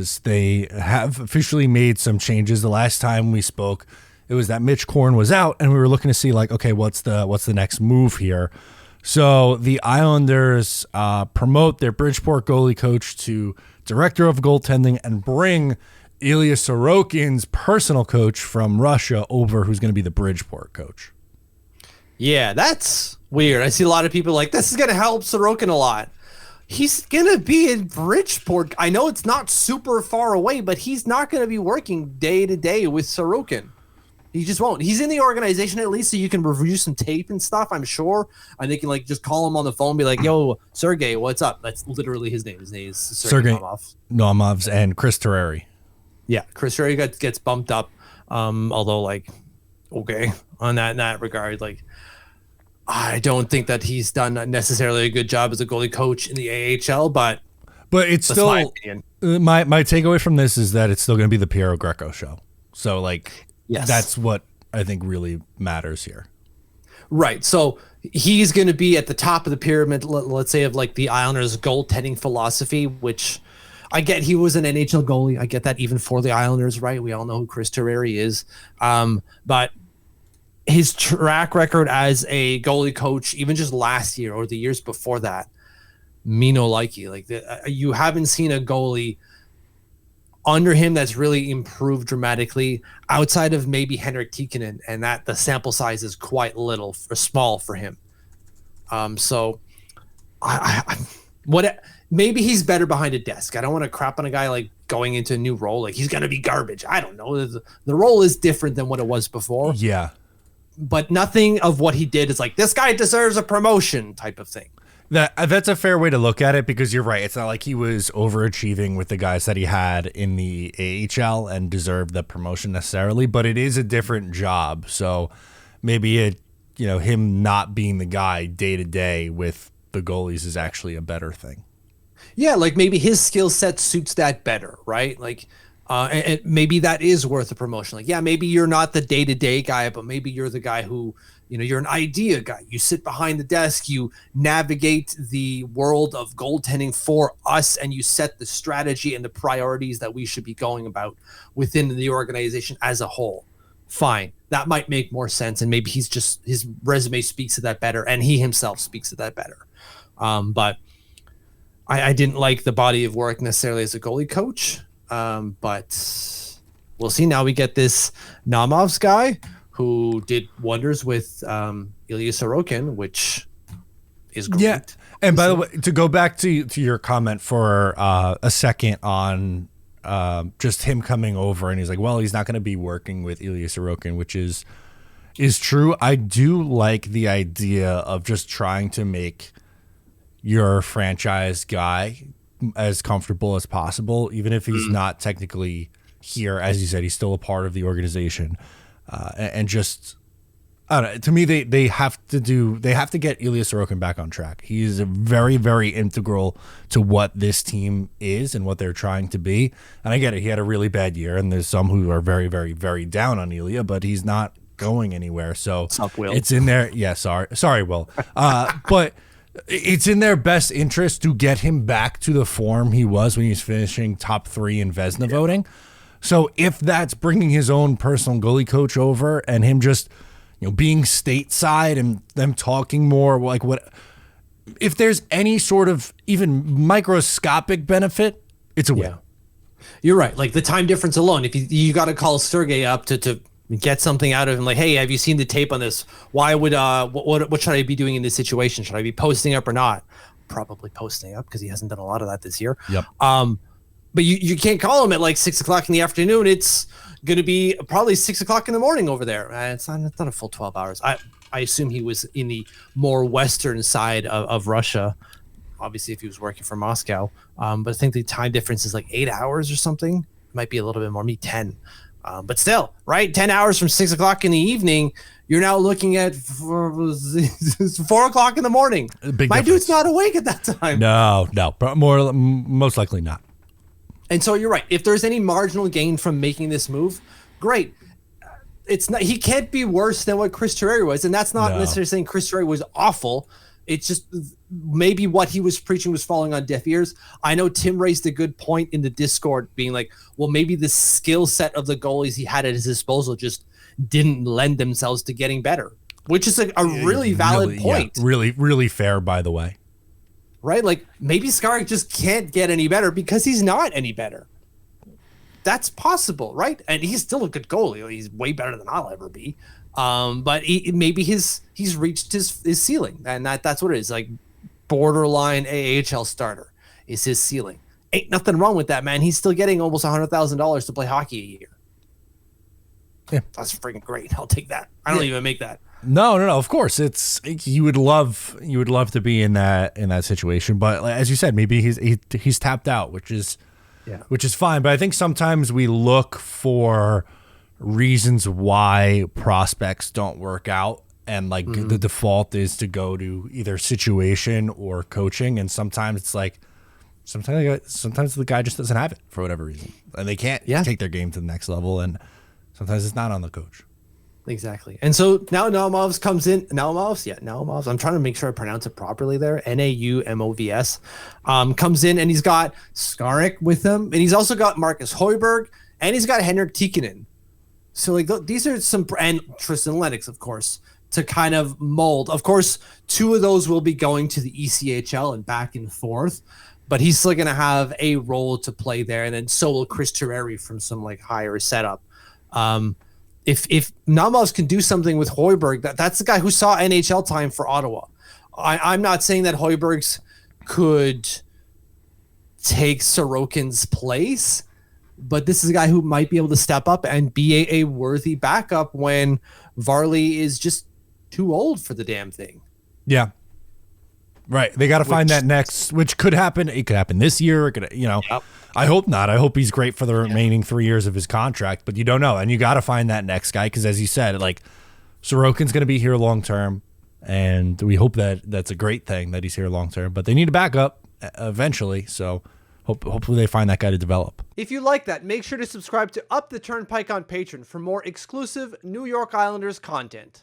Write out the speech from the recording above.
because they have officially made some changes. The last time we spoke, it was that Mitch Korn was out, and we were looking to see like, okay, what's the next move here? So the Islanders promote their Bridgeport goalie coach to director of goaltending and bring Ilya Sorokin's personal coach from Russia over, who's going to be the Bridgeport coach. Yeah, that's weird. I see a lot of people like, this is going to help Sorokin a lot. He's going to be in Bridgeport. I know it's not super far away, but he's not going to be working day to day with Sorokin. He just won't. He's in the organization at least, so you can review some tape and stuff, I'm sure. And they can like just call him on the phone and be like, yo, Sergey, what's up? That's literally his name. His name is Sergey Naumovs and Chris Terreri. Yeah, Chris Terreri gets bumped up. Although, like, okay, in that regard, like, I don't think that he's done necessarily a good job as a goalie coach in the AHL, but it's still my takeaway from this is that it's still going to be the Piero Greco show. So, like, yes, that's what I think really matters here. Right. So he's going to be at the top of the pyramid, let's say, of like the Islanders' goaltending philosophy, which I get he was an NHL goalie. I get that even for the Islanders, right? We all know who Chris Terreri is. But his track record as a goalie coach, even just last year or the years before that, me no likey. Like you haven't seen a goalie under him that's really improved dramatically outside of maybe Henrik Tikkanen, and that the sample size is quite small for him. So maybe he's better behind a desk. I don't want to crap on a guy like going into a new role. Like he's going to be garbage. I don't know. The role is different than what it was before. Yeah. But nothing of what he did is like, this guy deserves a promotion type of thing. That's a fair way to look at it, because you're right. It's not like he was overachieving with the guys that he had in the AHL and deserved the promotion necessarily, but it is a different job. So maybe him not being the guy day to day with the goalies is actually a better thing. Yeah, like maybe his skill set suits that better, right? Like, and maybe that is worth a promotion. Like, yeah, maybe you're not the day-to-day guy, but maybe you're the guy who, you're an idea guy. You sit behind the desk, you navigate the world of goaltending for us, and you set the strategy and the priorities that we should be going about within the organization as a whole. Fine. That might make more sense, and maybe his resume speaks to that better, and he himself speaks to that better. But I didn't like the body of work necessarily as a goalie coach. But we'll see. Now we get this Naumovs guy who did wonders with Ilya Sorokin, which is great. Yeah. And by the way, to go back to your comment for a second on just him coming over, and he's like, well, he's not going to be working with Ilya Sorokin, which is true. I do like the idea of just trying to make your franchise guy as comfortable as possible, even if he's not technically here. As you said, he's still a part of the organization, and just, I don't know, to me, they have to get Ilya Sorokin back on track. He is a very, very integral to what this team is and what they're trying to be. And I get it, he had a really bad year, and there's some who are very, very, very down on Ilya, but he's not going anywhere. So it's in there. Yeah, sorry, Will. But it's in their best interest to get him back to the form he was when he was finishing top 3 in Vezina voting. So if that's bringing his own personal goalie coach over and him just, being stateside and them talking more, like what, if there's any sort of even microscopic benefit, it's a win. Yeah. You're right. Like the time difference alone, if you got to call Sergey up to get something out of him, like, hey, have you seen the tape on this? Why would what should I be doing in this situation? Should I be posting up or not? Probably posting up, because he hasn't done a lot of that this year. Yep. But you can't call him at like 6 o'clock in the afternoon. It's going to be probably 6 o'clock in the morning over there. It's not a full 12 hours. I assume he was in the more western side of Russia, obviously, if he was working for Moscow. But I think the time difference is like 8 hours or something. It might be a little bit more, maybe 10. But still, right? 10 hours from 6 o'clock in the evening, you're now looking at 4 o'clock in the morning. My dude's not awake at that time. No, most likely not. And so you're right. If there's any marginal gain from making this move, great. It's not. He can't be worse than what Chris Terreri was, and that's not necessarily saying Chris Terreri was awful. It's just maybe what he was preaching was falling on deaf ears. I know Tim raised a good point in the Discord being like, well, maybe the skill set of the goalies he had at his disposal just didn't lend themselves to getting better, which is a really valid point. Yeah, really, really fair, by the way. Right? Like maybe Skarek just can't get any better because he's not any better. That's possible, right? And he's still a good goalie. He's way better than I'll ever be. But maybe he's reached his ceiling, and that's what it is. Like borderline AHL starter is his ceiling. Ain't nothing wrong with that, man. He's still getting almost $100,000 to play hockey a year. Yeah, that's freaking great. I'll take that. I don't even make that. No. Of course, you would love to be in that situation. But as you said, maybe he's tapped out, which is fine. But I think sometimes we look for reasons why prospects don't work out, and like the default is to go to either situation or coaching, and sometimes it's like sometimes the guy just doesn't have it for whatever reason, and they can't take their game to the next level, and sometimes it's not on the coach. Exactly. And so now Naumovs comes in. Naumovs. I'm trying to make sure I pronounce it properly there. Naumovs comes in, and he's got Skarek with him, and he's also got Marcus Hoiberg, and he's got Henrik Tikkanen. So like these are some, and Tristan Lennox, of course, to kind of mold. Of course, two of those will be going to the ECHL and back and forth, but he's still going to have a role to play there. And then so will Chris Terreri from some like higher setup. If Naumovs can do something with Hoiberg, that's the guy who saw NHL time for Ottawa. I'm not saying that Hoiberg's could take Sorokin's place, but this is a guy who might be able to step up and be a worthy backup when Varley is just too old for the damn thing. Yeah. Right. They got to find that next, which could happen. It could happen this year. It could, I hope not. I hope he's great for the remaining 3 years of his contract, but you don't know. And you got to find that next guy. Cause as you said, like Sorokin's going to be here long-term, and we hope that that's a great thing that he's here long-term, but they need a backup eventually. So hopefully they find that guy to develop. If you like that, make sure to subscribe to Up the Turnpike on Patreon for more exclusive New York Islanders content.